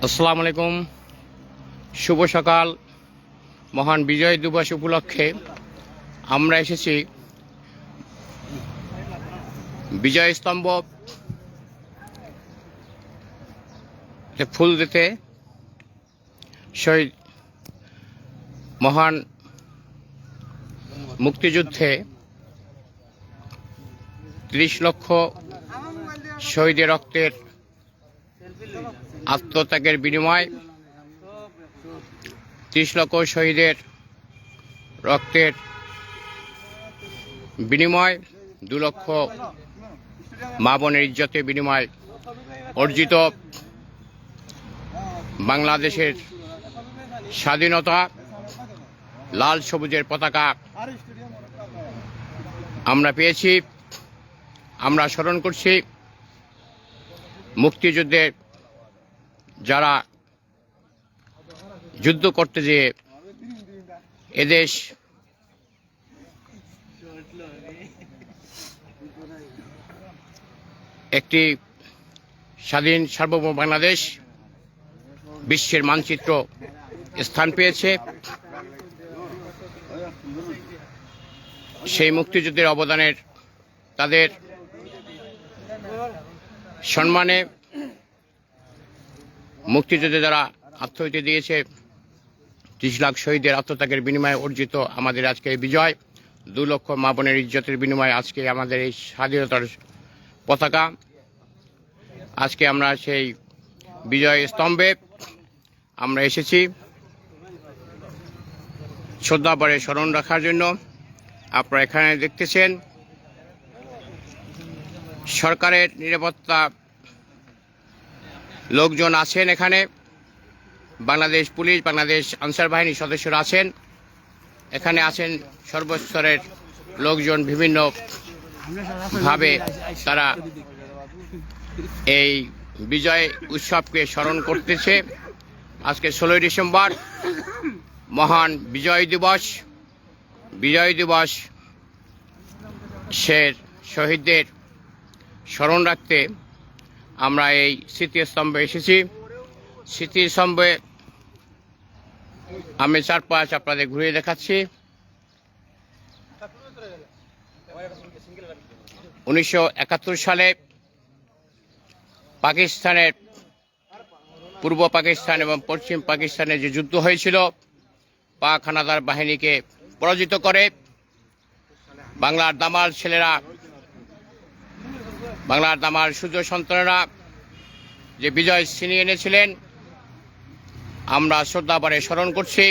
আসসালামু আলাইকুম। শুভ সকাল। মহান বিজয় দিবস উপলক্ষে আমরা এসেছি বিজয় স্তম্ভ ফুল দিতে। শহীদ মহান মুক্তিযুদ্ধে ৩০ লক্ষ শহীদের রক্তের আত্মত্যাগের বিনিময়, ৩০ লক্ষ শহীদের রক্তের বিনিময়, ২ লক্ষ মা বোনের ইজ্জতের বিনিময় অর্জিত বাংলাদেশের স্বাধীনতা, লাল সবুজের পতাকা আমরা পেয়েছি। আমরা স্মরণ করছি মুক্তিযুদ্ধে যারা যুদ্ধ করতে যেয়ে এদেশ একটি স্বাধীন সার্বভৌম বাংলাদেশ বিশ্বের মানচিত্র স্থান পেয়েছে। সেই মুক্তিযুদ্ধের অবদানের তাদের সম্মানে মুক্তিযুদ্ধে যারা আত্মহত্যা দিয়েছে, ৩০ লাখ শহীদের আত্মত্যাগের বিনিময়ে অর্জিত আমাদের আজকে এই বিজয়, ২ লক্ষ মা বোনের ইজ্জতের বিনিময়ে আজকে আমাদের এই স্বাধীনতার পতাকা। আজকে আমরা সেই বিজয় স্তম্ভে আমরা এসেছি শ্রদ্ধাভরে স্মরণ রাখার জন্য। আপনারা এখানে দেখতেছেন সরকারের নিরাপত্তা লোকজন আছেন, এখানে বাংলাদেশ পুলিশ, বাংলাদেশ আনসার বাহিনীর সদস্যরা আছেন, এখানে আছেন সর্বস্তরের লোকজন। বিভিন্ন ভাবে তারা এই বিজয় উৎসবকে স্মরণ করতেছে। আজকে 16ই ডিসেম্বর মহান বিজয় দিবস। বিজয় দিবস শহীদদের স্মরণ রাখতে আমরা এই স্মৃতিস্তম্ভে এসেছি। স্মৃতিস্তম্ভে আমি চারপাশ আপনাদের ঘুরিয়ে দেখাচ্ছি। 1971 সালে পাকিস্তানের পূর্ব পাকিস্তান এবং পশ্চিম পাকিস্তানে যে যুদ্ধ হয়েছিল, পাক হানাদার বাহিনীকে পরাজিত করে বাংলার দামাল ছেলেরা, বাংলার দামাল সূর্য সন্তানেরা যে বিজয় ছিনিয়ে এনেছিলেন, আমরা শ্রদ্ধাভরে স্মরণ করছি।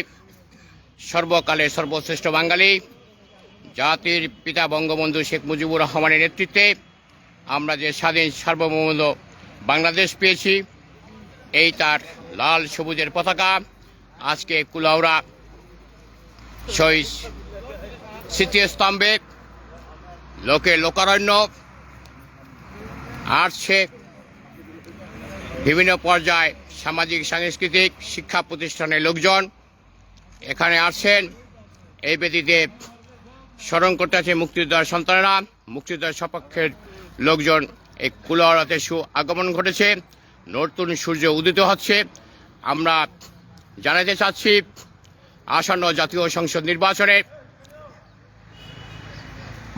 সর্বকালের সর্বশ্রেষ্ঠ বাঙালি, জাতির পিতা বঙ্গবন্ধু শেখ মুজিবুর রহমানের নেতৃত্বে আমরা যে স্বাধীন সার্বভৌম বাংলাদেশ পেয়েছি, এই তার লাল সবুজের পতাকা আজকে কুলাউড়া শহীদ স্মৃতিস্তম্ভে লোকে লোকারণ্য আসছে। বিভিন্ন পর্যায়ে সামাজিক সাংস্কৃতিক শিক্ষা প্রতিষ্ঠানের লোকজন এখানে আসছেন। এই ব্যতীতে স্মরণ করতে আছে মুক্তিযোদ্ধার সন্তানেরা, মুক্তিযোদ্ধার সপক্ষের লোকজন। এই কুলাউড়াতে আগমন ঘটেছে, নতুন সূর্য উদিত হচ্ছে। আমরা জানাতে চাচ্ছি আসন্ন জাতীয় সংসদ নির্বাচনে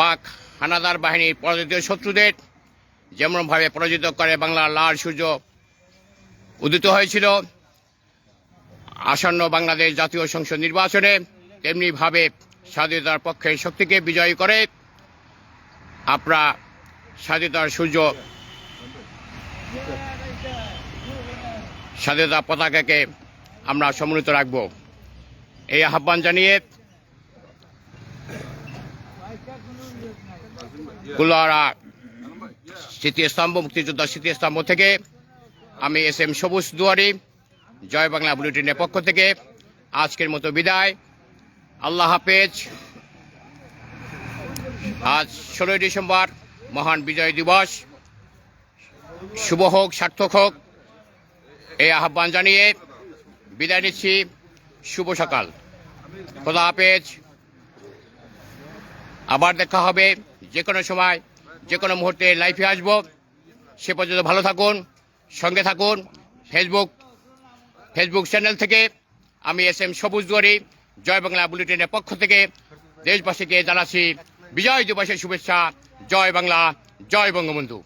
পাক হানাদার বাহিনীর পরাজিত শত্রুদের যেমনভাবে পরাজিত করে বাংলার লাল সূর্য উদিত হয়েছিল আসন্ন বাংলাদেশ জাতীয় সংসদ নির্বাচনে, তেমনিভাবে স্বাধীনতার পক্ষের শক্তিকে বিজয়ী করে আমরা স্বাধীনতার সূর্য, স্বাধীনতা পতাকাকে আমরা সমুন্নত রাখব। এই আহ্বান জানিয়ে কুলাউড়া স্মৃতিস্তম্ভ, মুক্তিযোদ্ধা স্মৃতিস্তম্ভ থেকে আমি SM সবুজ দুয়ারি, জয় বাংলা বুলেটিনের পক্ষ থেকে আজকের মতো বিদায়। আল্লাহ হাফেজ। আজ 16ই ডিসেম্বর মহান বিজয় দিবস, শুভ হোক, সার্থক হোক, এই আহ্বান জানিয়ে বিদায় নিচ্ছি। শুভ সকাল, খোদা হাফেজ। আবার দেখা হবে যে কোনো সময়, যে কোনো মুহূর্তে লাইভে আসবো। সে পর্যন্ত ভালো থাকুন, সঙ্গে থাকুন। ফেসবুক ফেসবুক চ্যানেল থেকে আমি SM সবুজ দুয়ারি জয় বাংলা বুলেটিনের পক্ষ থেকে দেশবাসীকে জানাচ্ছি বিজয় দিবসের শুভেচ্ছা। জয় বাংলা, জয় বঙ্গবন্ধু।